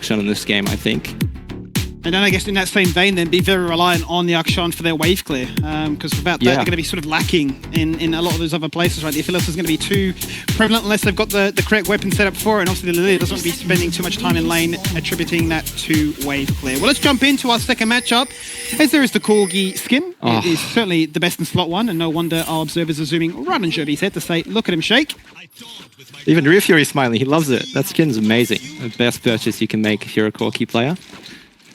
Akshan in this game, I think. And then I guess in that same vein, then be very reliant on the Akshan for their wave clear, because without that, they're going to be sort of lacking in a lot of those other places, right? The Phyllis is going to be too prevalent unless they've got the correct weapon set up for it, and obviously the Lilia doesn't want to be spending too much time in lane attributing that to wave clear. Well, let's jump into our second matchup, as there is the Corgi skin. Oh. It is certainly the best in slot 1, and no wonder our observers are zooming right on Jerby's head to say, look at him shake. Even Reufury is smiling, he loves it. That skin's amazing. The best purchase you can make if you're a Corgi player.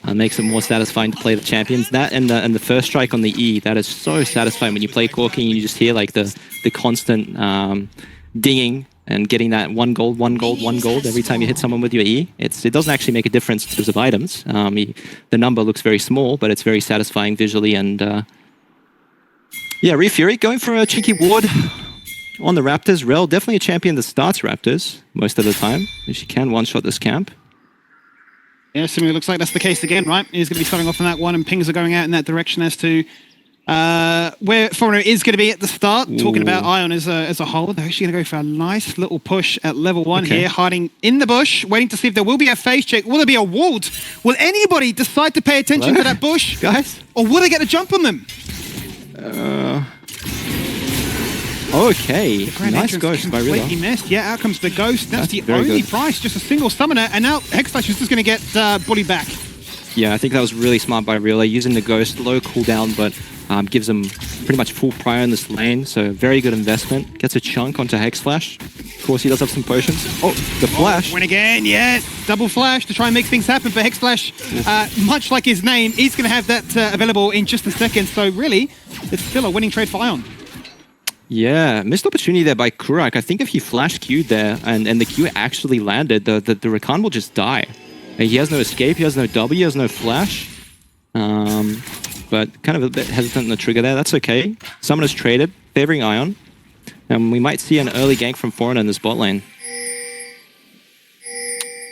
Makes it more satisfying to play the champions. That and the first strike on the E, that is so satisfying when you play Corki and you just hear like the constant dinging and getting that 1 gold, 1 gold, 1 gold every time you hit someone with your E. It doesn't actually make a difference in terms of items. The number looks very small, but it's very satisfying visually. And yeah, Reufury going for a cheeky ward on the Raptors. Rel, definitely a champion that starts Raptors most of the time. And she can one-shot this camp. Yeah, seemingly looks like that's the case again, right? He's going to be starting off on that one, and pings are going out in that direction as to where Foreigner is going to be at the start. Ooh. Talking about Ion as a whole, they're actually going to go for a nice little push at level 1 here, hiding in the bush, waiting to see if there will be a phase check. Will there be a ward? Will anybody decide to pay attention to that bush? Guys? Or will they get a jump on them? Okay, nice ghost by Rilla. Completely missed. Yeah, out comes the ghost. That's the only price, just a single summoner, and now Hexflash is just going to get bullied back. Yeah, I think that was really smart by Rilla, using the ghost, low cooldown, but gives him pretty much full prior in this lane, so very good investment. Gets a chunk onto Hexflash. Of course, he does have some potions. Oh, the flash. Win again, yes. Double flash to try and make things happen for Hexflash. Much like his name, he's going to have that available in just a second, so really, it's still a winning trade for Ion. Yeah, missed opportunity there by Kurak. I think if he flash Q'd there and the Q actually landed, the Rakan will just die. He has no escape, he has no W, he has no flash. But kind of a bit hesitant on the trigger there. That's okay. Summoner's traded, favoring Ion. And we might see an early gank from Foreigner in this bot lane.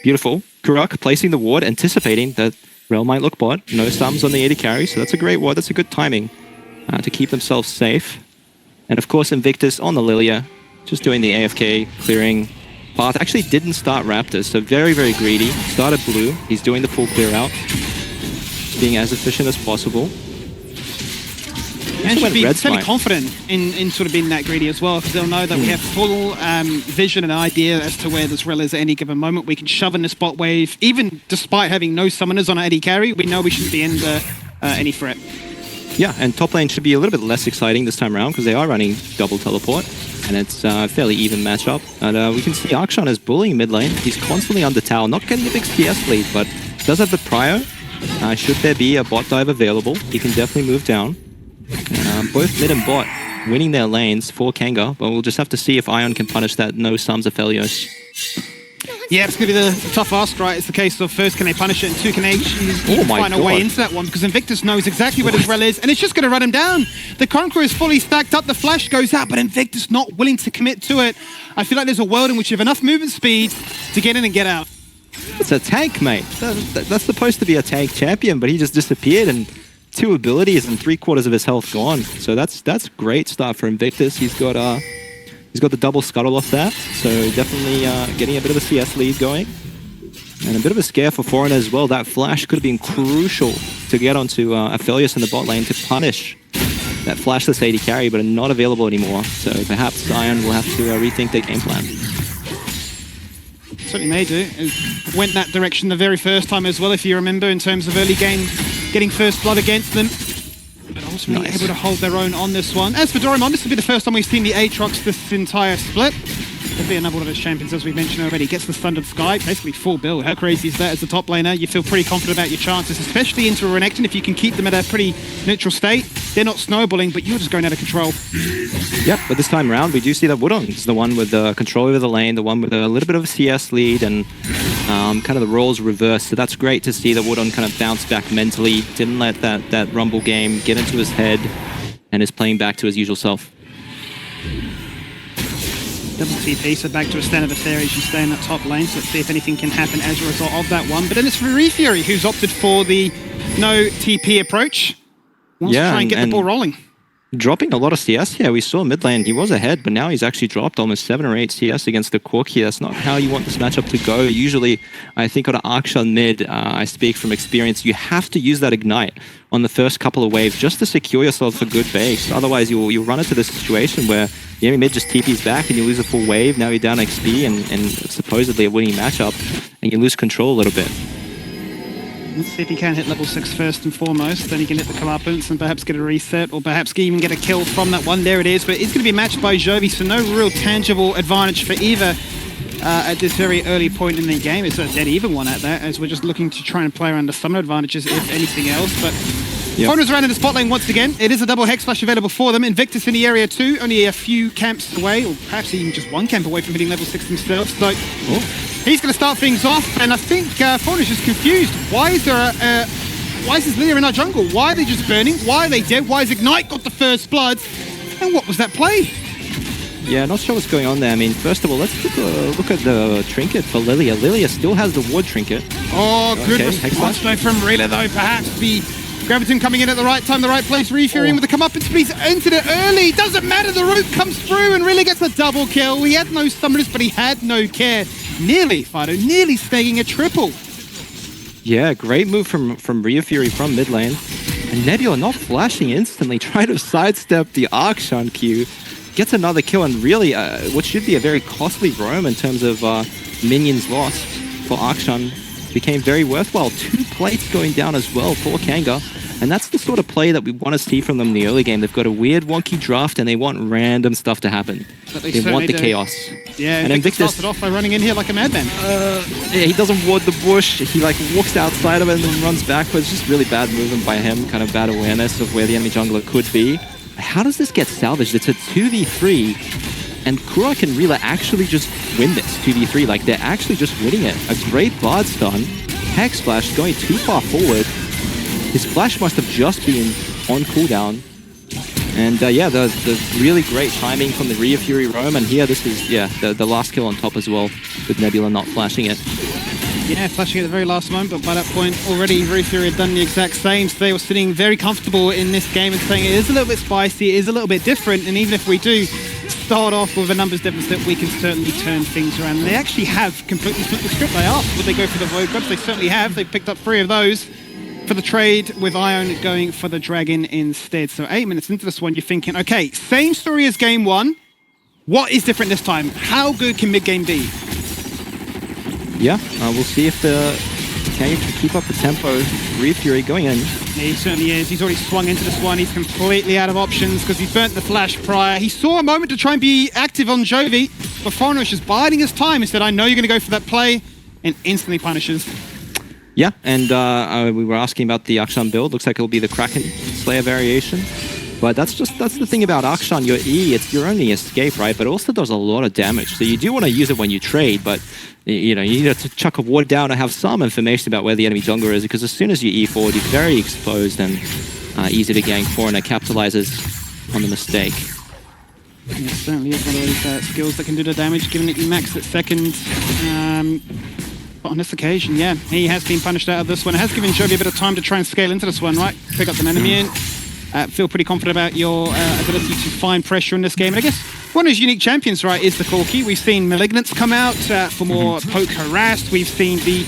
Beautiful. Kurak placing the ward, anticipating that Rel might look bot. No sums on the AD carry, so that's a great ward. That's a good timing to keep themselves safe. And of course, Invictus on the Lilia, just doing the AFK clearing path. Actually didn't start Raptors, so very, very greedy. Started blue. He's doing the full clear out. Being as efficient as possible. And should be fairly confident in sort of being that greedy as well, because they'll know that we have full vision and idea as to where this Rel is at any given moment. We can shove in the spot wave, even despite having no summoners on AD carry. We know we shouldn't be under any threat. Yeah, and top lane should be a little bit less exciting this time around because they are running double teleport, and it's a fairly even matchup. And we can see Akshan is bullying mid lane. He's constantly under tower, not getting a big CS lead, but does have the prior. Should there be a bot dive available, he can definitely move down. Both mid and bot winning their lanes for Kanga, but we'll just have to see if Ion can punish that no sums of Aphelios. Yeah, it's going to be the tough ask, right? It's the case of first, can they punish it, and two, can they find a way into that one? Because Invictus knows exactly where his Rel is, and it's just going to run him down. The Conqueror is fully stacked up, the flash goes out, but Invictus not willing to commit to it. I feel like there's a world in which you have enough movement speed to get in and get out. It's a tank, mate. That's supposed to be a tank champion, but he just disappeared, and 2 abilities and 3/4 of his health gone. So that's great start for Invictus. He's got the double scuttle off that, so definitely getting a bit of a CS lead going. And a bit of a scare for Foreigner as well. That flash could have been crucial to get onto Aphelios in the bot lane to punish that flashless AD carry, but not available anymore. So perhaps Ion will have to rethink their game plan. Certainly may do. It went that direction the very first time as well, if you remember, in terms of early game, getting first blood against them. But ultimately able to hold their own on this one. As for Doraemon, this will be the first time we've seen the Aatrox this entire split. There'll be another one of those champions, as we mentioned already. Gets the Thundered Sky, basically full build. How crazy is that as a top laner? You feel pretty confident about your chances, especially into a Renekton, if you can keep them at a pretty neutral state. They're not snowballing, but you're just going out of control. Yeah, but this time around, we do see that Woodon is the one with the control over the lane, the one with a little bit of a CS lead, and kind of the roles reversed. So that's great to see that Woodon kind of bounced back mentally, didn't let that Rumble game get into his head, and is playing back to his usual self. Double TP, so back to a standard affair as you stay in that top lane. So let's see if anything can happen as a result of that one. But then it's Reufury who's opted for the no TP approach. Wants to try and get the ball rolling. dropping a lot of CS here. We saw mid lane, he was ahead, but now he's actually dropped almost 7 or 8 CS against the Corki. That's not how you want this matchup to go. Usually, I think on an Akshan mid, I speak from experience, you have to use that Ignite on the first couple of waves just to secure yourself a good base. Otherwise, you'll run into this situation where the enemy mid just TP's back and you lose a full wave. Now you're down XP and supposedly a winning matchup, and you lose control a little bit. Let's see if he can hit level 6 first and foremost, then he can hit the comeuppance and perhaps get a reset, or perhaps even get a kill from that one. There it is, but it's going to be matched by Jovi, so no real tangible advantage for either at this very early point in the game. It's a dead even one at that, as we're just looking to try and play around the summon advantages, if anything else. But Foreigners around in the spot lane once again. It is a double Hex Flash available for them. Invictus in the area too, only a few camps away, or perhaps even just one camp away from hitting level 6 themselves. So he's going to start things off, and I think Foreigner's just confused. Why is there why is this Leah in our jungle? Why are they just burning? Why are they dead? Why has Ignite got the first blood? And what was that play? Yeah, not sure what's going on there. I mean, first of all, let's take a look at the trinket for Lilia. Lilia still has the ward trinket. Oh, good response though from Rela though. Perhaps the Graviton coming in at the right time, the right place. Reufury with the comeuppance, but he's entered it early. Doesn't matter, the root comes through and really gets a double kill. He had no summoners, but he had no care. Nearly, Fido, nearly snagging a triple. Yeah, great move from Reufury from mid lane. And Nebula not flashing instantly, trying to sidestep the Akshan Q. Gets another kill, and really what should be a very costly roam in terms of minions lost for Akshan became very worthwhile. 2 plates going down as well for Kanga. And that's the sort of play that we want to see from them in the early game. They've got a weird, wonky draft, and they want random stuff to happen. They want the chaos. Yeah, and Invictus started off by running in here like a madman. Yeah, he doesn't ward the bush. He like walks outside of it and then runs backwards. Just really bad movement by him. Kind of bad awareness of where the enemy jungler could be. How does this get salvaged? It's a 2v3, and Kurak and Rela actually just win this 2v3. Like, they're actually just winning it. A great Bard stun. Hex Flash going too far forward. His flash must have just been on cooldown. And yeah, the really great timing from the Reufury roam. And here, this is, yeah, the last kill on top as well, with Nebula not flashing it. Yeah, flashing at the very last moment, but by that point already Reufury had done the exact same. So they were sitting very comfortable in this game and saying it is a little bit spicy, it is a little bit different, and even if we do start off with a numbers deficit, we can certainly turn things around. And they actually have completely flipped the script. They asked, would they go for the Void Gods? They certainly have. They've picked up 3 of those for the trade, with Ion going for the Dragon instead. So 8 minutes into this one, you're thinking, okay, same story as game 1. What is different this time? How good can mid-game be? Yeah, we'll see if the KNG can keep up the tempo. Reufury going in. Yeah, he certainly is. He's already swung into this one. He's completely out of options because he burnt the flash prior. He saw a moment to try and be active on Jovi, but Foreigner was just biding his time and said, I know you're going to go for that play, and instantly punishes. Yeah, and we were asking about the Akshan build. Looks like it'll be the Kraken Slayer variation. But that's the thing about Akshan. Your E, it's your only escape, right? But it also does a lot of damage. So you do want to use it when you trade, but you know, you need to chuck a ward down and have some information about where the enemy jungler is, because as soon as you E forward, you're very exposed and easy to gank for, and it capitalizes on the mistake. It certainly is one of those skills that can do the damage, given that you max at second. But on this occasion, yeah, he has been punished out of this one. It has given Jovi a bit of time to try and scale into this one, right? Pick up an enemy in. Feel pretty confident about your ability to find pressure in this game. And I guess one of his unique champions, right, is the Corki. We've seen Malignance come out for more poke harassed. We've seen the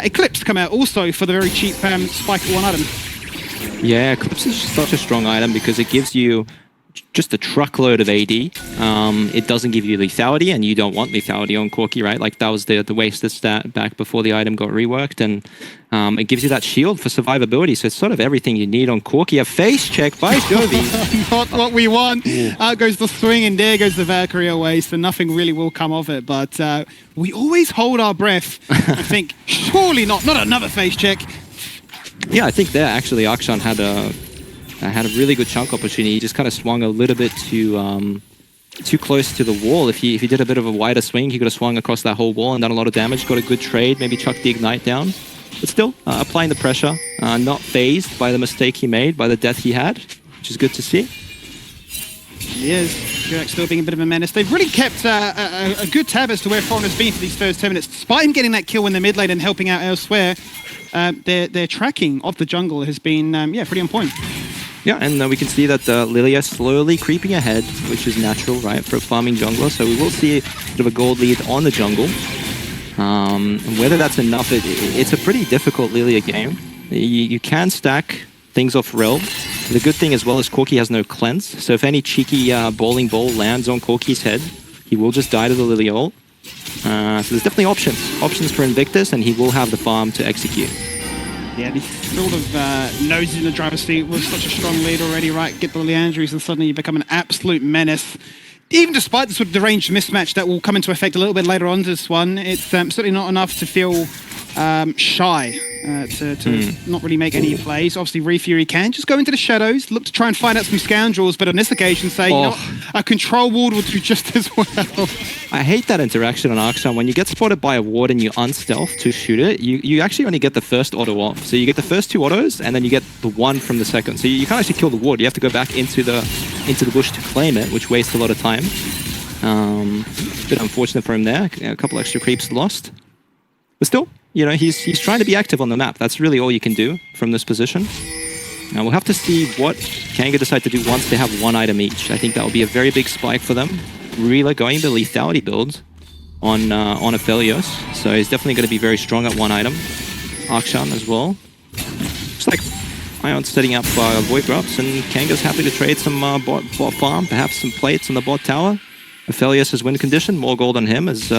Eclipse come out also for the very cheap spike 1 item. Yeah, Eclipse is such a strong item because it gives you just a truckload of AD. It doesn't give you lethality, and you don't want lethality on Corki, right? Like, that was the wasted stat back before the item got reworked, and it gives you that shield for survivability. So it's sort of everything you need on Corki. A face check by Jovi. Not what we want. Out goes the swing, and there goes the Valkyrie away, so nothing really will come of it. But we always hold our breath. I think, surely not another face check. Yeah, I think there actually Akshan had a really good chunk opportunity. He just kind of swung a little bit too close to the wall. If he did a bit of a wider swing, he could have swung across that whole wall and done a lot of damage. Got a good trade, maybe chucked the Ignite down. But still, applying the pressure, not phased by the mistake he made, by the death he had, which is good to see. He is. Kurak still being a bit of a menace. They've really kept a good tab as to where Foreigner's been for these first 10 minutes. Despite him getting that kill in the mid lane and helping out elsewhere, their tracking of the jungle has been, yeah, pretty on point. Yeah, and we can see that Lilia slowly creeping ahead, which is natural, right, for a farming jungler. So we will see a bit of a gold lead on the jungle. Whether that's enough, it's a pretty difficult Lilia game. You can stack things off Rel. The good thing as well is Corki has no cleanse, so if any cheeky bowling ball lands on Corki's head, he will just die to the Lilia ult. So there's definitely options for Invictus, and he will have the farm to execute. Yeah, he sort of knows in the driver's seat, was such a strong lead already, right? Get the Leandries and suddenly you become an absolute menace. Even despite the sort of deranged mismatch that will come into effect a little bit later on this one, it's certainly not enough to feel shy, to not really make any plays. Obviously, Reufury can just go into the shadows, look to try and find out some scoundrels, but on this occasion say, you know, a control ward will do just as well. I hate that interaction on Akshan. When you get spotted by a ward and you unstealth to shoot it, you actually only get the first auto off. So you get the first 2 autos, and then you get the 1 from the second. So you can't actually kill the ward. You have to go back into the bush to claim it, which wastes a lot of time. A bit unfortunate for him there. A couple extra creeps lost. But still, you know, he's trying to be active on the map. That's really all you can do from this position. Now we'll have to see what KNG decide to do once they have 1 item each. I think that will be a very big spike for them. Really going the lethality build on Aphelios. So he's definitely going to be very strong at 1 item. Akshan as well. Looks like Ion's setting up Void Drops, and KNG's happy to trade some bot farm, perhaps some plates on the bot tower. Aphelios is win condition, more gold on him as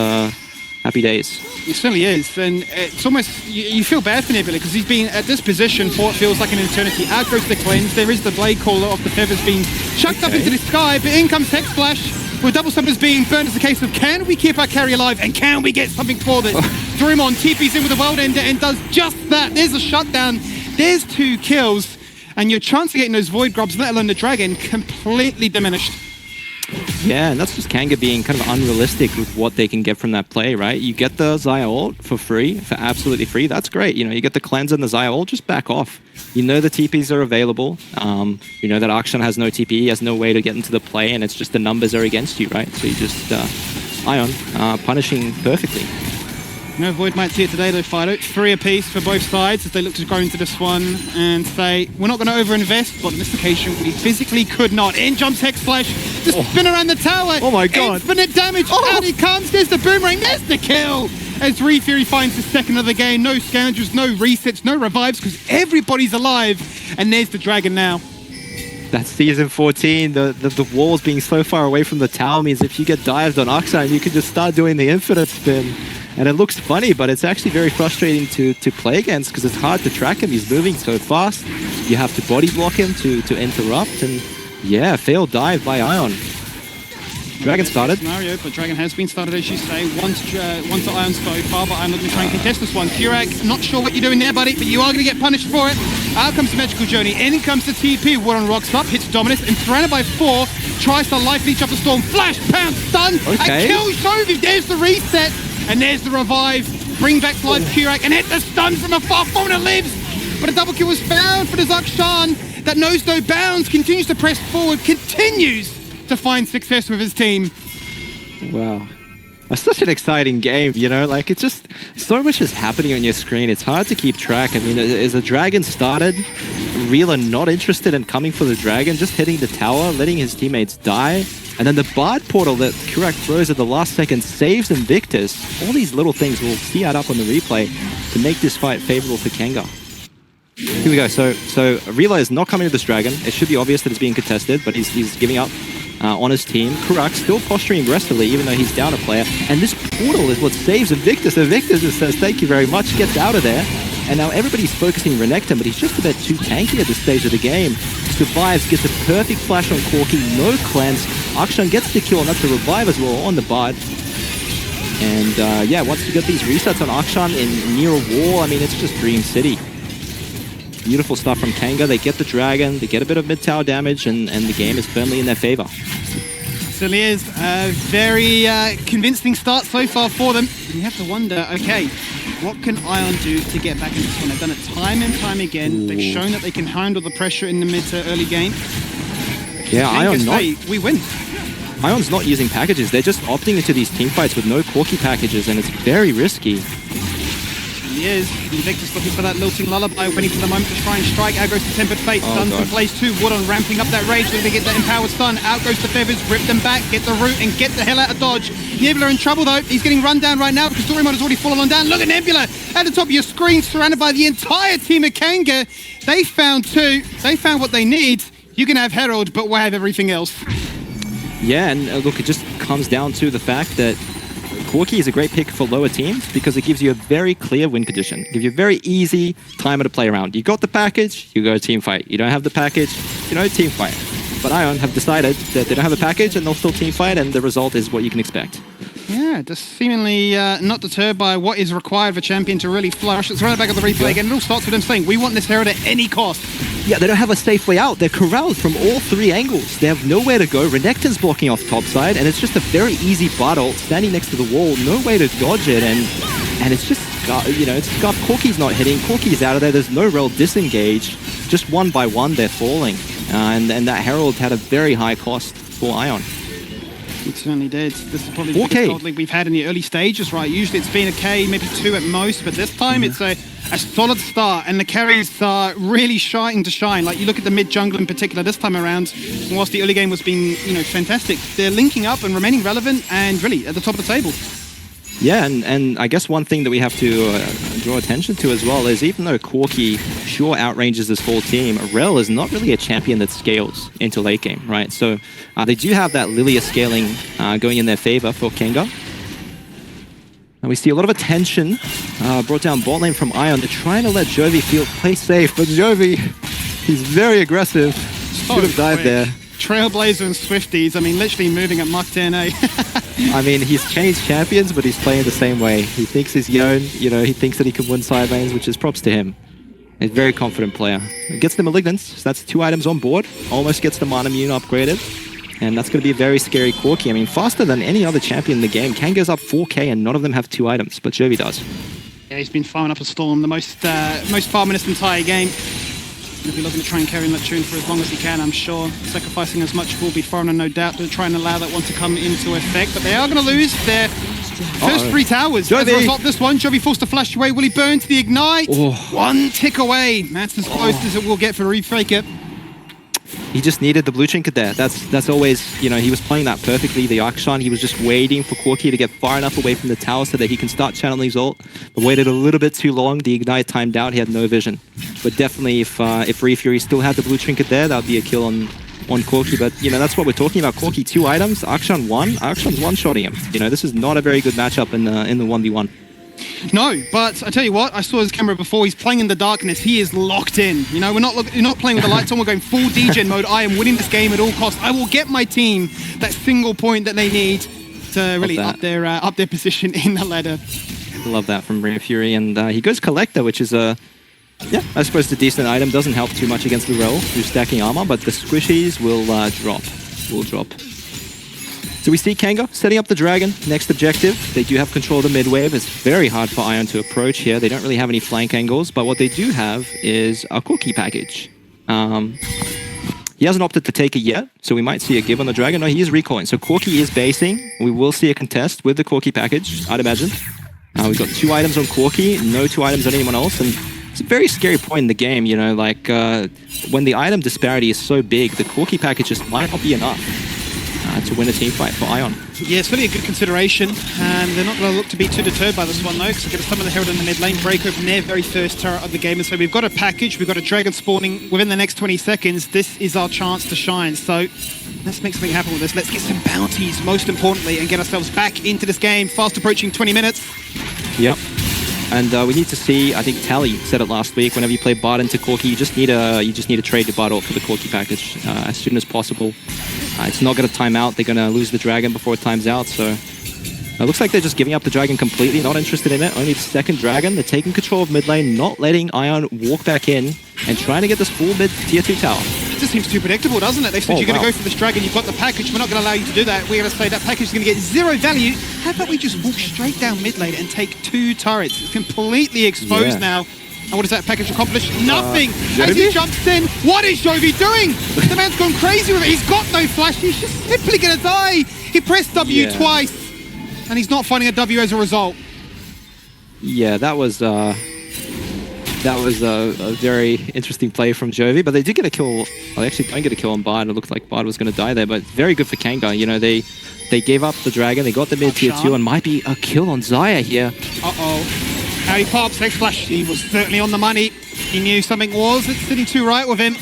happy days. It certainly is, and it's almost, you feel bad for Nebula because he's been at this position for what feels like an eternity. Out goes the cleanse, there is the blade caller of the feathers being chucked up into the sky, but in comes Tech Splash with double stumpers being burned. As a case of, can we keep our carry alive and can we get something for this? Doraemon TP's in with a world ender and does just that. There's a shutdown, there's 2 kills, and your chance of getting those Void Grubs, let alone the Dragon, completely diminished. Yeah, and that's just KNG being kind of unrealistic with what they can get from that play, right? You get the Xayah ult for free, for absolutely free. That's great. You know, you get the cleanse and the Xayah ult, just back off. You know the TPs are available. You know that Akshan has no TP, he has no way to get into the play, and it's just the numbers are against you, right? So you just, Ion, punishing perfectly. No Void might see it today though, Fido. 3 apiece for both sides as they look to go into this one and say, we're not going to overinvest, but on this occasion we physically could not. In jumps Hex Flash, the spin around the tower. Oh my god. Infinite damage, out he comes, there's the boomerang, there's the kill! As Reufury finds the second of the game, no scoundrels, no resets, no revives, because everybody's alive, and there's the Dragon now. That's season 14, the walls being so far away from the tower means if you get dived on Akshan, you can just start doing the infinite spin. And it looks funny, but it's actually very frustrating to play against because it's hard to track him. He's moving so fast. You have to body block him to interrupt. And yeah, failed dive by Ion. Dragon started. Scenario, but Dragon has been started, as you say. Once to Ion so far, but I'm looking to try and contest this one. Kurak, not sure what you're doing there, buddy, but you are going to get punished for it. Out comes the Magical Journey. In comes the TP. War on rocks up, hits Dominus, and surrounded by 4, tries to life leech up the storm. Flash, pound, stun, and kills Shovi. There's the reset. And there's the revive, bring back to life Kurak, and hit the stun from afar, Fauna lives! But a double kill was found for the Akshan. That knows no bounds, continues to press forward, continues to find success with his team. Wow. It's such an exciting game, you know, like it's just, so much is happening on your screen, it's hard to keep track. I mean, as the Dragon started, Reeler not interested in coming for the Dragon, just hitting the tower, letting his teammates die. And then the Bard portal that Kurak throws at the last second saves Invictus. All these little things we'll see add up on the replay to make this fight favorable for KNG. Here we go. So Reeler is not coming to this Dragon. It should be obvious that it's being contested, but he's giving up on his team. Kurak still posturing aggressively, even though he's down a player. And this portal is what saves Invictus. Invictus just says, thank you very much, gets out of there. And now everybody's focusing Renekton, but he's just a bit too tanky at this stage of the game. Survives, gets a perfect flash on Corki, no cleanse. Akshan gets the kill, and that's a revive as well on the Bard. And yeah, once you get these resets on Akshan in near a wall, I mean, it's just Dream City. Beautiful stuff from KNG. They get the Dragon, they get a bit of mid-tower damage, and the game is firmly in their favor. Certainly is. A very convincing start so far for them. And you have to wonder, okay, what can Ion do to get back in this one? They've done it time and time again. They've shown that they can handle the pressure in the mid to early game. Yeah, Ion not... we win. Ion's not using packages. They're just opting into these team fights with no Corki packages, and it's very risky. he is. Invictus looking for that lilting lullaby, waiting for the moment to try and strike. Out goes to Tempered Fate, stuns in place too. Woodon ramping up that rage, looking to get that empowered stun. Out goes the Feathers, rip them back, get the root, and get the hell out of dodge. Nebula in trouble though. He's getting run down right now because Doraemon has already fallen on down. Look at Nebula at the top of your screen, surrounded by the entire team of Kanga. They found two. They found what they need. You can have Herald, but we'll have everything else. Yeah, and look, it just comes down to the fact that Corki is a great pick for lower teams because it gives you a very clear win condition. It gives you a very easy timer to play around. You got the package, you go team fight. You don't have the package, you know, team fight. But Ion have decided that they don't have a package and they'll still team fight, and the result is what you can expect. Yeah, just seemingly not deterred by what is required for Champion to really flourish. Let's run it back at the replay again. It all starts with them saying, we want this Herald at any cost. Yeah, they don't have a safe way out. They're corralled from all three angles. They have nowhere to go. Renekton's blocking off top side, and it's just a very easy battle standing next to the wall. No way to dodge it, and it's just, you know, it's scuffed. Corki's not hitting. Corki's out of there. There's no real disengage. Just one by one, they're falling. And that Herald had a very high cost for Ion. It certainly did. This is probably the biggest gold league we've had in the early stages, right? Usually it's been a K, maybe 2 at most, but this time it's a solid start, and the carries are really starting to shine. Like, you look at the mid jungle in particular this time around, whilst the early game was being, you know, fantastic, they're linking up and remaining relevant and really at the top of the table. Yeah, and I guess one thing that we have to draw attention to as well is, even though Corki sure outranges this whole team, Rel is not really a champion that scales into late game, right? So they do have that Lilia scaling going in their favor for Kanga. And we see a lot of attention brought down bot lane from Ion. They're trying to let Jovi play safe, but Jovi, he's very aggressive. Should have died there. Trailblazer and Swifties, I mean, literally moving at Mach 10A. I mean, he's changed champions, but he's playing the same way. He thinks he's Yon, you know, he thinks that he can win side lanes, which is props to him. He's a very confident player. Gets the Malignance, so that's 2 items on board. Almost gets the Mana Immune upgraded. And that's going to be a very scary Corki. I mean, faster than any other champion in the game. Kanga's up 4k and none of them have 2 items, but Jovi does. Yeah, he's been farming up a Storm, the most farm in this entire game. He'll be looking to try and carry in that tune for as long as he can, I'm sure. Sacrificing as much will be foreign, no doubt, to try and allow that one to come into effect. But they are going to lose their first 3 towers. Jovi. As a result of this one, Jovi forced to flash away. Will he burn to the Ignite? Oh. 1 tick away. That's as close as it will get for Refaker. He just needed the blue trinket there. That's always, you know, he was playing that perfectly, the Akshan. He was just waiting for Corki to get far enough away from the tower so that he can start channeling his ult. But waited a little bit too long. The Ignite timed out. He had no vision. But definitely, if Reufury still had the blue trinket there, that would be a kill on Corki. But, you know, that's what we're talking about. Corki 2 items, Akshan 1. Akshan's one-shotting him. You know, this is not a very good matchup in the 1v1. No, but I tell you what, I saw his camera before. He's playing in the darkness. He is locked in. You know, we're not playing with the lights on. We're going full degen mode. I am winning this game at all costs. I will get my team that single point that they need to really up their position in the ladder. Love that from Reufury, and he goes Collector, which is a I suppose a decent item. Doesn't help too much against the Rel who's stacking armor, but the squishies will drop. So we see Kanga setting up the dragon. Next objective, they do have control of the mid wave. It's very hard for Ion to approach here. They don't really have any flank angles, but what they do have is a Corki package. He hasn't opted to take it yet, so we might see a give on the dragon. No, he is recoiling. So Corki is basing. We will see a contest with the Corki package, I'd imagine. We've got 2 items on Corki, no 2 items on anyone else, and it's a very scary point in the game, you know, like when the item disparity is so big, the Corki package just might not be enough to win a team fight for Ion. Yeah, it's really a good consideration, and they're not going to look to be too deterred by this one though, because they're going to summon the Herald in the mid lane, break open their very first turret of the game, and so we've got a package, we've got a dragon spawning within the next 20 seconds. This is our chance to shine, so let's make something happen with this. Let's get some bounties, most importantly, and get ourselves back into this game, fast approaching 20 minutes. Yep. And we need to see, I think Tally said it last week, whenever you play bot into Corki, you just need to trade your bot ult for the Corki package as soon as possible. It's not going to time out. They're going to lose the dragon before it times out, so it looks like they're just giving up the dragon completely, not interested in it. Only the second dragon. They're taking control of mid lane, not letting Ion walk back in, and trying to get this full mid tier 2 tower. It just seems too predictable, doesn't it? They said you're going to go for this dragon, you've got the package, we're not going to allow you to do that. We're going to say that package is going to get 0 value. How about we just walk straight down mid lane and take 2 turrets? It's completely exposed now. And what does that package accomplish? Nothing! As he jumps in, what is Jovi doing? The man's gone crazy with it. He's got no flash. He's just simply going to die. He pressed W twice, and he's not finding a W as a result. Yeah, that was That was a very interesting play from Jovi, but they did get a kill. Well, they actually don't get a kill on Bard. It looked like Bard was going to die there, but very good for KNG. You know, they gave up the Dragon, they got the mid tier 2, and might be a kill on Xayah here. How he pops, X-Flash, he was certainly on the money. He knew something was sitting too right with him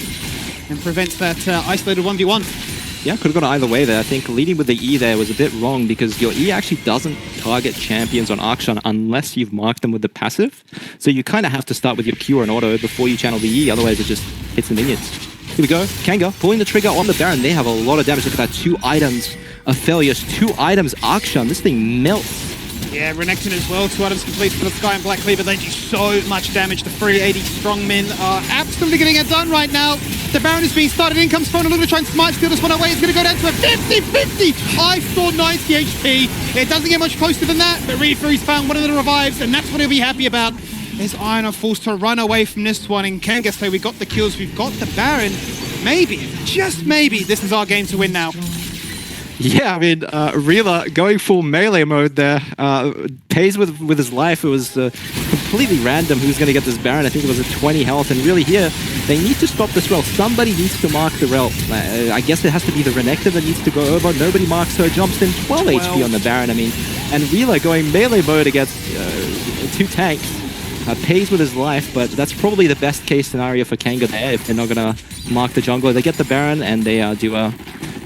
and prevents that isolated 1v1. Yeah, could have gone either way there. I think leading with the E there was a bit wrong because your E actually doesn't target champions on Akshan unless you've marked them with the passive. So you kind of have to start with your Q and auto before you channel the E, otherwise it just hits the minions. Here we go, KNG pulling the trigger on the Baron. They have a lot of damage. Look at that, 2 items. Aphelios, 2 items. Akshan, this thing melts. Yeah, Renekton as well, 2 items complete for the Sky and Black Cleaver. They do so much damage. The 380 strongmen are absolutely getting it done right now. The Baron is being started in, comes Phone, a little try and smite steal this one away. It's going to go down to a 50-50. I saw 90 HP. It doesn't get much closer than that, but Reufury's found one of the revives, and that's what he'll be happy about. As Iron are forced to run away from this one, and KNG say we got the kills, we've got the Baron. Maybe, just maybe, this is our game to win now. Yeah, I mean, Reela going full melee mode there, pays with his life. It was completely random who's going to get this Baron. I think it was a 20 health, and really here, they need to stop this Rel. Somebody needs to mark the Rel. I guess it has to be the Renekton that needs to go over. Nobody marks her, jumps in, 12 HP on the Baron, I mean, and Reela going melee mode against 2 tanks. Pays with his life, but that's probably the best case scenario for KNG there if they're not going to mark the jungler. They get the Baron, and they do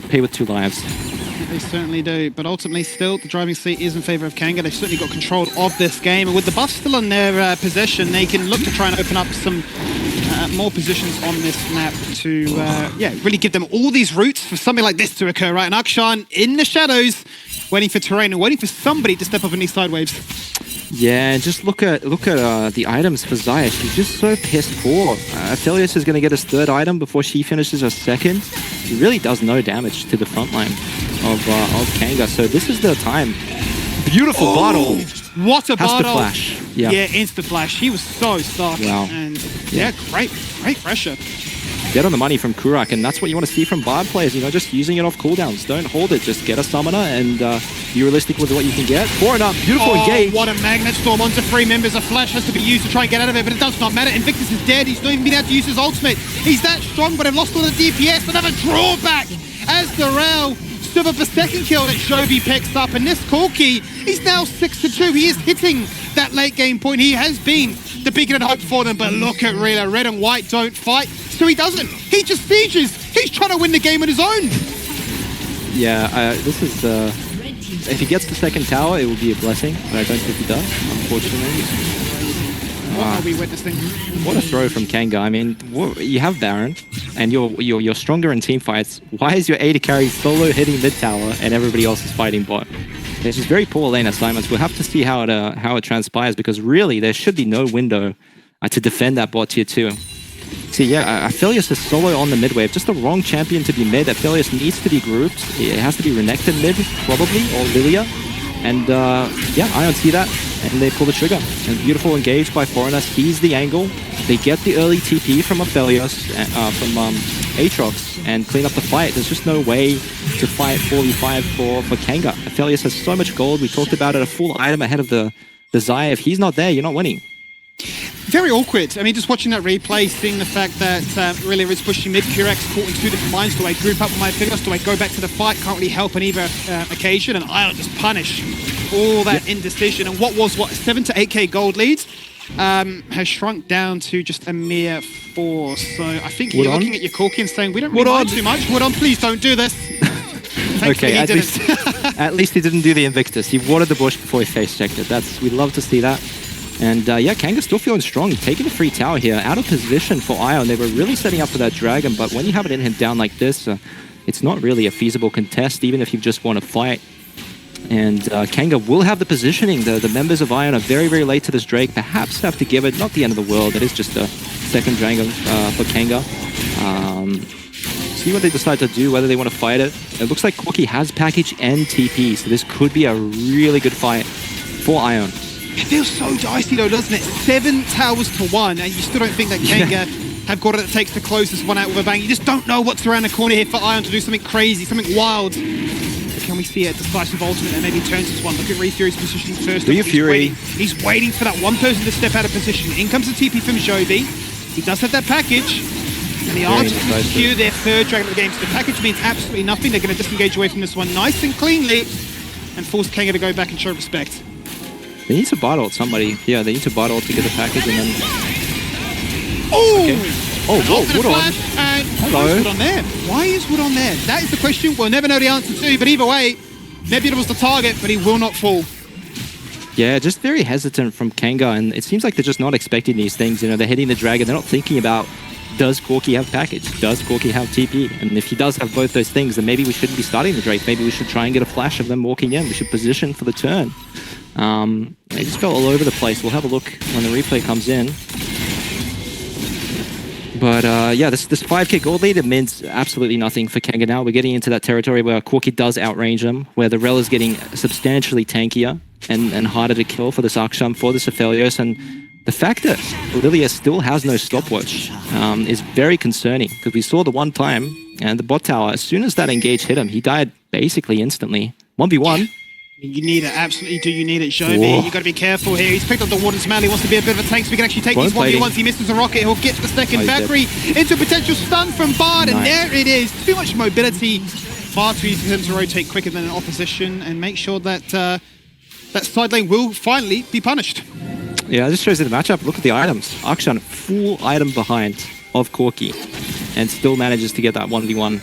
pay with 2 lives. They certainly do, but ultimately still the driving seat is in favour of KNG. They've certainly got control of this game, and with the buff still in their possession, they can look to try and open up some more positions on this map to really give them all these routes for something like this to occur, right? And Akshan in the shadows, waiting for terrain and waiting for somebody to step up in these side waves. Yeah, and just look at the items for Xayah. She's just so pissed poor. Aphelios is going to get his 3rd item before she finishes her 2nd. He really does no damage to the front line of KNG, so this is the time. Beautiful bottle. What a bottle. Flash. Yeah, insta flash. He was so stuck. Wow. And yeah, great pressure. Dead on the money from Kurak, and that's what you want to see from Bard players, you know, just using it off cooldowns. Don't hold it, just get a summoner and be realistic with what you can get. 4-up, beautiful engage. What a magnet storm onto 3 members. A flash has to be used to try and get out of it, but it does not matter. Invictus is dead, he's not even been able to use his ultimate. He's that strong, but they've lost all the DPS. Another drawback as the Rel stood up a 2nd kill that Jovi picks up, and this Corki, he's now 6-2. He is hitting that late game point. He has been the beacon and hope for them, but look at Reela. Red and white don't fight. So he doesn't. He just sieges. He's trying to win the game on his own. Yeah, this is... if he gets the 2nd tower, it will be a blessing, but I don't think he does, unfortunately. What are we witnessing? What a throw from KNG. I mean, you have Baron, and you're stronger in team fights. Why is your AD carry solo hitting mid tower, and everybody else is fighting bot? There's just very poor lane assignments. We'll have to see how it transpires, because really, there should be no window to defend that bot tier 2. See, yeah, Aphelios is solo on the mid wave. Just the wrong champion to be mid. Aphelios needs to be grouped. It has to be Renekton mid, probably, or Lilia. And yeah, Ion see that, and they pull the trigger. And beautiful engage by Foreigner. Sees the angle. They get the early TP from Aphelios, from Aatrox, and clean up the fight. There's just no way to fight 4v5 for KNG. Aphelios has so much gold. We talked about it, a full item ahead of the Xayah. If he's not there, you're not winning. Very awkward. I mean, just watching that replay, seeing the fact that really is pushing mid, Kurak's caught in 2 different minds. Do I group up with my Aphelios? Do I go back to the fight? Can't really help on either occasion, and I'll just punish all that indecision. And what 7 to 8k gold leads has shrunk down to just a mere 4. So I think you're looking at your Corki and saying, we don't really mind too much. Wood on, please don't do this. Okay, at least he didn't do the Invictus. He watered the bush before he face checked it. We'd love to see that. And yeah, KNG still feeling strong, taking the free tower here, out of position for Ion. They were really setting up for that dragon, but when you have it in him down like this, it's not really a feasible contest, even if you just want to fight. And KNG will have the positioning. The members of Ion are very, very late to this Drake. Perhaps have to give it, not the end of the world. It is just a 2nd dragon for KNG. See what they decide to do, whether they want to fight it. It looks like Corki has package and TP, so this could be a really good fight for Ion. It feels so dicey though, doesn't it? 7 towers to 1, and you still don't think that KNG have got what it takes to close this one out with a bang. You just don't know what's around the corner here for Ion to do something crazy, something wild. can we see a decisive ultimate that maybe turns this one? Look at Reufury's positioning first. Reufury. He's waiting for that one person to step out of position. In comes the TP from Jovi. He does have that package. And the Archers can secure their third Dragon of the game. So the package means absolutely nothing. They're going to disengage away from this one nice and cleanly and force KNG to go back and show respect. They need to bottle somebody. Yeah, they need to bottle to get the package and then... Oh! Okay. Oh, whoa, Wood on. And hello. why is Wood on there? Why is Wood on there? That is the question we'll never know the answer to, but either way, Nebula was the target, but he will not fall. Yeah, just very hesitant from KNG, and it seems like they're just not expecting these things. You know, they're hitting the dragon, they're not thinking about, does Corki have package? Does Corki have TP? And if he does have both those things, then maybe we shouldn't be starting the Drake. Maybe we should try and get a flash of them walking in. We should position for the turn. They just fell all over the place. We'll have a look when the replay comes in. But yeah, this 5k gold lead, it means absolutely nothing for KNG now. We're getting into that territory where Corki does outrange them, where the Rel is getting substantially tankier and harder to kill for this Akshan, for this Aphelios. And the fact that Lilia still has no stopwatch is very concerning, because we saw the one time, and the bot tower, as soon as that engage hit him, he died basically instantly. 1v1. You need it, absolutely do. You need it, Jovi. You've got to be careful here. He's picked up the Warden's Mal. He wants to be a bit of a tank, so we can actually take these 1v1s. He misses a rocket. He'll get the second Valkyrie into a potential stun from Bard, and there it is. Too much mobility. Far too easy for him to rotate quicker than an opposition and make sure that that side lane will finally be punished. Yeah, this shows you the matchup. Look at the items. Akshan, full item behind of Corki, and still manages to get that 1v1.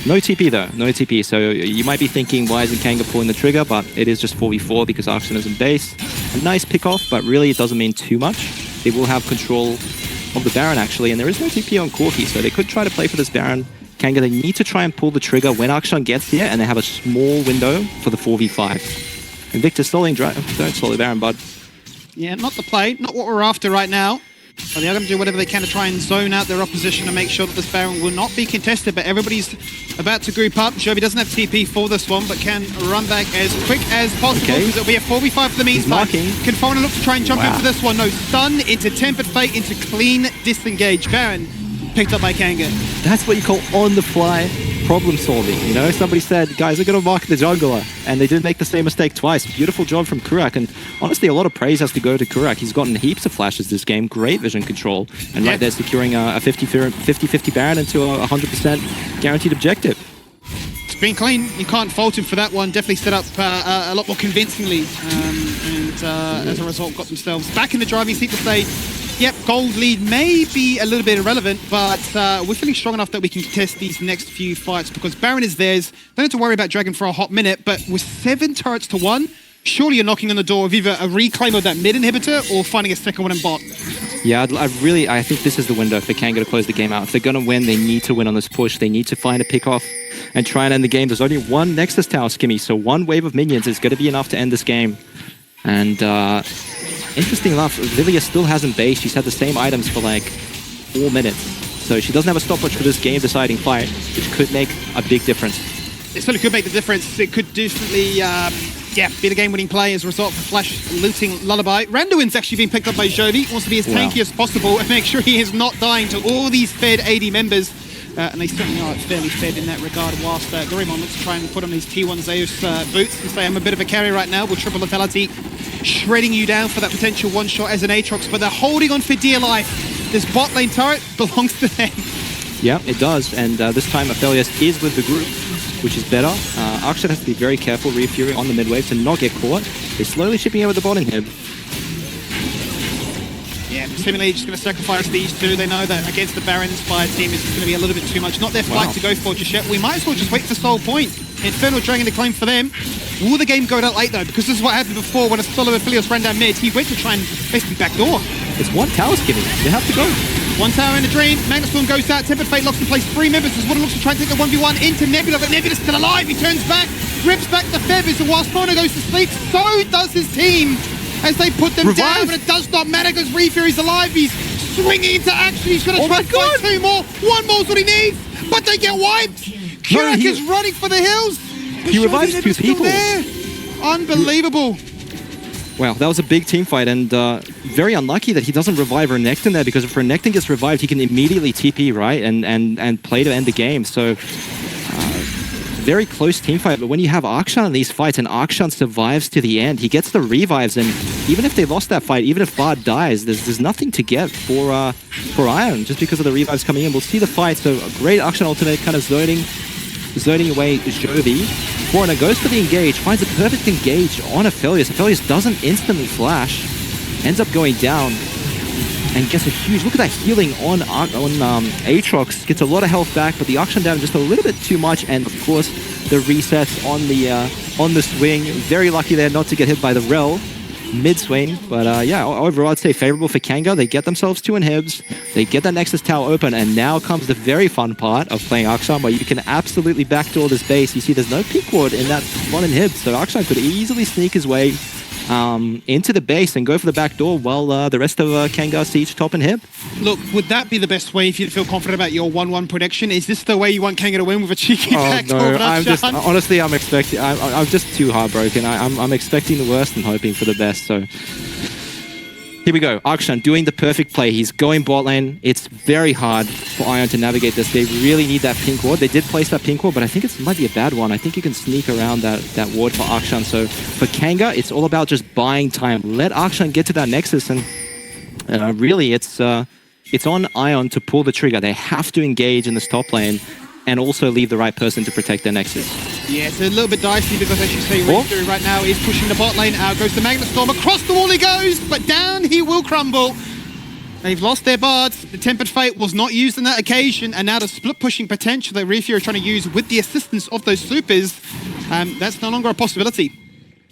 No TP though, no TP. So you might be thinking, why isn't KNG pulling the trigger? But it is just 4v4 because Akshan is in base. A nice pick off, but really it doesn't mean too much. They will have control of the Baron actually, and there is no TP on Corki, so they could try to play for this Baron. KNG, they need to try and pull the trigger when Akshan gets here, and they have a small window for the 4v5. Invicta stalling, don't stall the Baron, bud. Yeah, not the play, not what we're after right now. But they are going to do whatever they can to try and zone out their opposition and make sure that this Baron will not be contested. But everybody's about to group up. Jovi doesn't have TP for this one, but can run back as quick as possible, because it'll be a 4v5 for the meantime. Can Foreigner look to try and jump in for this one? No, stun into Tempered Fate into clean disengage. Baron picked up by KNG. That's what you call on-the-fly problem solving. You know, somebody said, guys, they're going to mark the jungler, and they did make the same mistake twice. Beautiful job from Kurak, and honestly, a lot of praise has to go to Kurak. He's gotten heaps of flashes this game, great vision control, and right there securing a 50-50 Baron into a 100% guaranteed objective. It's been clean. You can't fault him for that one. Definitely set up a lot more convincingly, and as a result, got themselves back in the driving seat to say, yep, gold lead may be a little bit irrelevant, but we're feeling strong enough that we can contest these next few fights, because Baron is theirs. Don't have to worry about Dragon for a hot minute, but with 7 turrets to 1, surely you're knocking on the door of either a reclaim of that mid inhibitor or finding a second one in bot. Yeah, I think this is the window for KNG to close the game out. If they're going to win, they need to win on this push. They need to find a pick-off and try and end the game. There's only one Nexus tower, Skimmy, so one wave of minions is going to be enough to end this game. And interesting enough, Lilia still hasn't based. She's had the same items for like 4 minutes. So she doesn't have a stopwatch for this game-deciding fight, which could make a big difference. It certainly could make the difference. It could definitely, be the game-winning play as a result of Flash looting Lullaby. Randuin's actually been picked up by Jovi. Wants to be as tanky as possible and make sure he is not dying to all these fed AD members. And they certainly are fairly fed in that regard, whilst Dorimon looks to try and put on his T1 Zeus boots and say, I'm a bit of a carry right now with triple lethality, shredding you down for that potential one-shot as an Aatrox, but they're holding on for dear life. This bot lane turret belongs to them. Yeah, it does, and this time Aphelios is with the group, which is better. Akshan has to be very careful, Reufury on the mid-wave to not get caught. They're slowly chipping over the bot inhib. Yeah, seemingly just going to sacrifice these two. They know that against the Baron's fire team is going to be a little bit too much. Not their fight to go for just yet. We might as well just wait for Soul Point. Infernal Dragon to claim for them. Will the game go that late though? Because this is what happened before when a solo Aphelios ran down mid. He went to try and basically backdoor. It's one tower, Skinny. They have to go. One tower in the dream. Magnustorm goes out. Tempered Fate locks in place 3 members. As Water looks to try and take the 1v1 into Nebula, but Nebula's still alive. He turns back, rips back the feathers, and while Spawner goes to sleep, so does his team as they put them down. But it does not matter because Reufury's alive. He's swinging into action. He's going to try and fight 2 more. 1 more's what he needs, but they get wiped. Kurak is running for the hills. He revives 2 people. Unbelievable. Wow, that was a big team fight, and very unlucky that he doesn't revive Renekton there, because if Renekton gets revived, he can immediately TP, right, and play to end the game. So very close team fight, but when you have Akshan in these fights and Akshan survives to the end, he gets the revives, and even if they lost that fight, even if Bard dies, there's nothing to get for Ion just because of the revives coming in. We'll see the fight, so a great Akshan alternate kind of zoning away Jovi. Foreigner goes for the engage, finds a perfect engage on Aphelios. Aphelios doesn't instantly flash, ends up going down, and gets a huge, look at that healing on Aatrox, gets a lot of health back, but the Akshan down just a little bit too much, and of course the resets on the swing. Very lucky there not to get hit by the Rel mid-swing, but yeah, overall I'd say favorable for Kanga. They get themselves 2 inhibs, they get that Nexus Tower open, and now comes the very fun part of playing Akshan, where you can absolutely backdoor this base. You see there's no peak ward in that one inhib, so Akshan could easily sneak his way into the base and go for the back door while the rest of Kanga siege top inhib. Look, would that be the best way if you feel confident about your 1-1 prediction? Is this the way you want Kanga to win with a cheeky back door? No, I'm just, honestly, I'm expecting, I'm just too heartbroken. I'm expecting the worst and hoping for the best, so. Here we go, Akshan doing the perfect play. He's going bot lane. It's very hard for Ion to navigate this. They really need that pink ward. They did place that pink ward, but I think it might be a bad one. I think you can sneak around that ward for Akshan. So for Kanga, it's all about just buying time. Let Akshan get to that Nexus, and really it's on Ion to pull the trigger. They have to engage in this top lane and also leave the right person to protect their Nexus. Yeah, it's a little bit dicey because, as you say, Reufury right now is pushing the bot lane. Out goes the Magnet Storm. Across the wall he goes, but down he will crumble. They've lost their bards. The Tempered Fate was not used on that occasion, and now the split pushing potential that Reufury is trying to use with the assistance of those supers, that's no longer a possibility.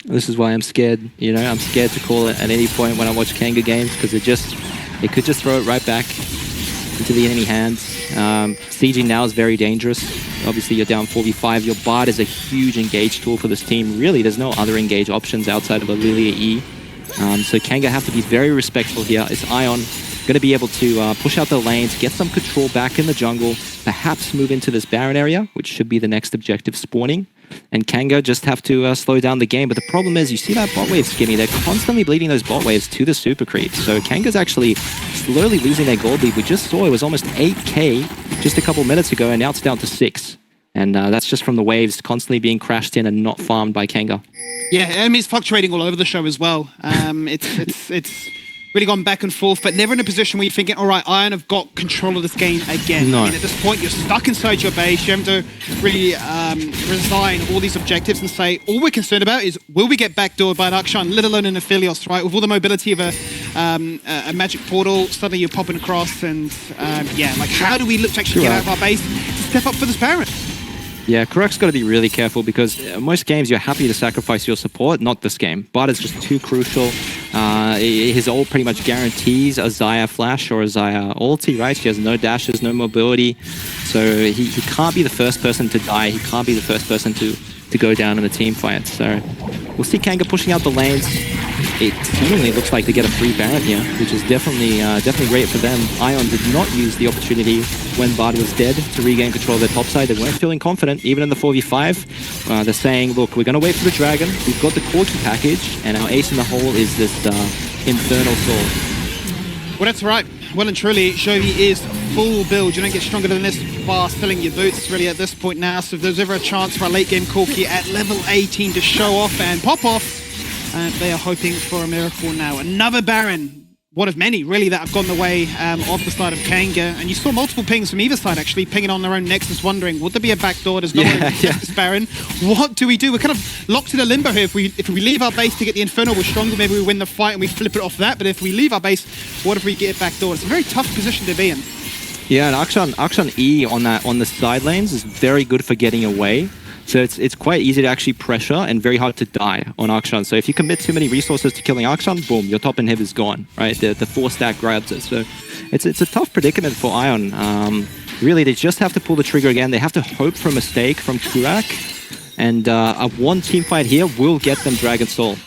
This is why I'm scared, you know, I'm scared to call it at any point when I watch Kanga games, because it could just throw it right back into the enemy hands. Sieging now is very dangerous. Obviously you're down 4v5. Your Bard is a huge engage tool for this team. Really, there's no other engage options outside of a Lilia E. So Kanga have to be very respectful here. Is Ion going to be able to push out the lanes, get some control back in the jungle, perhaps move into this Baron area, which should be the next objective spawning. And Kanga just have to slow down the game. But the problem is, you see that bot wave skinny. They're constantly bleeding those bot waves to the super creeps. So Kanga's actually slowly losing their gold lead. We just saw it was almost 8k just a couple minutes ago, and now it's down to 6. And that's just from the waves constantly being crashed in and not farmed by Kanga. Yeah, enemies fluctuating all over the show as well. It's really gone back and forth, but never in a position where you're thinking, all right, Ion have got control of this game again. No. I mean, at this point, you're stuck inside your base. You have to really resign all these objectives and say, all we're concerned about is, will we get backdoored by an Akshan, let alone an Aphelios, right? With all the mobility of a magic portal, suddenly you're popping across, and yeah, like, how do we look to actually get out of our base to step up for this Baron? Yeah, Kurok's got to be really careful, because most games you're happy to sacrifice your support, not this game. Bard is just too crucial. His ult pretty much guarantees a Xayah flash or a Xayah ulti, right? She has no dashes, no mobility. So he can't be the first person to die. He can't be the first person to go down in a team fight. So we'll see Kanga pushing out the lanes. It seemingly looks like they get a free Baron here, which is definitely great for them. Ion did not use the opportunity when Bard was dead to regain control of their top side. They weren't feeling confident, even in the 4v5. They're saying, look, we're going to wait for the dragon. We've got the Corki package, and our ace in the hole is this Infernal Soul. Well, that's right. Well and truly, Jovi is full build. You don't get stronger than this bar filling your boots really at this point now. So if there's ever a chance for a late game Corki at level 18 to show off and pop off, they are hoping for a miracle now. Another Baron, one of many really that have gone the way of the side of Kanga. And you saw multiple pings from either side actually pinging on their own Nexus, wondering, would there be a backdoor? There's no one this Baron. What do we do? We're kind of locked in a limbo here. If we leave our base to get the Inferno, we're stronger. Maybe we win the fight and we flip it off that. But if we leave our base, what if we get it backdoor? It's a very tough position to be in. Yeah, and Akshan E on the side lanes is very good for getting away. So it's quite easy to actually pressure and very hard to die on Akshan. So if you commit too many resources to killing Akshan, boom, your top inhib is gone, right? The 4-stack grabs it. So it's a tough predicament for Ion. Really, they just have to pull the trigger again. They have to hope for a mistake from Kurok. And a one team fight here will get them Dragon Soul.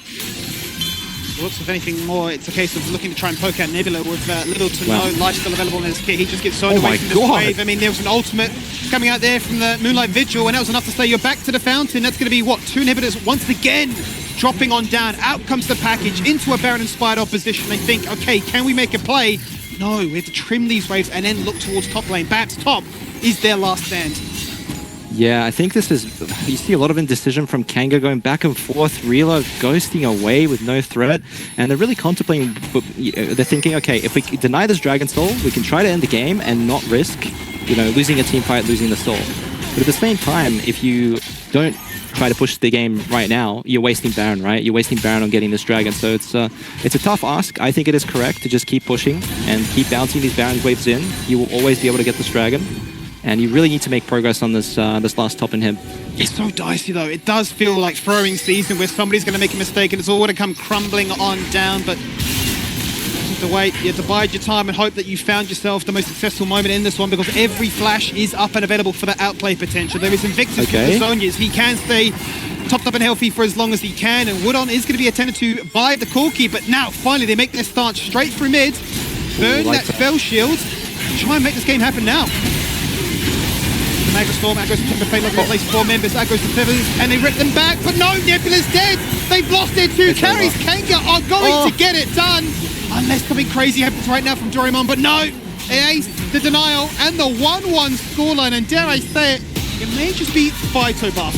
Looks, if anything more, it's a case of looking to try and poke out Nebula with little to no life still available in his kit. He just gets so away from this wave. I mean, there was an ultimate coming out there from the Moonlight Vigil, and that was enough to say you're back to the fountain. That's going to be, what, 2 inhibitors once again dropping on down. Out comes the package into a Baron-inspired opposition. They think, okay, can we make a play? No, we have to trim these waves and then look towards top lane. Perhaps top is their last stand. Yeah, I think this is... You see a lot of indecision from Kanga going back and forth, Relo ghosting away with no threat, and they're really contemplating... They're thinking, okay, if we deny this Dragon Soul, we can try to end the game and not risk, you know, losing a team fight, losing the Soul. But at the same time, if you don't try to push the game right now, you're wasting Baron, right? You're wasting Baron on getting this Dragon, so it's a tough ask. I think it is correct to just keep pushing and keep bouncing these Baron waves in. You will always be able to get this Dragon. And you really need to make progress on this this last top inhib. It's so dicey though. It does feel like throwing season where somebody's going to make a mistake and it's all going to come crumbling on down. But you have to wait, you have to bide your time and hope that you found yourself the most successful moment in this one, because every flash is up and available for the outplay potential. There is Invictus with the Zonias. He can stay topped up and healthy for as long as he can, and Woodon is going to be attempted to buy the Corki, but now finally they make their stance straight through mid, burn that spell shield, try and make this game happen now. Storm, that goes to the fate, like replace 4 members, that goes to Feathers, and they rip them back, but no, Nebula's dead! They've lost their 2 carries! Kanga are going to get it done! Unless something crazy happens right now from Doraemon, but no! Ace, the denial, and the 1-1 scoreline, and dare I say it, it may just be Phyto buff.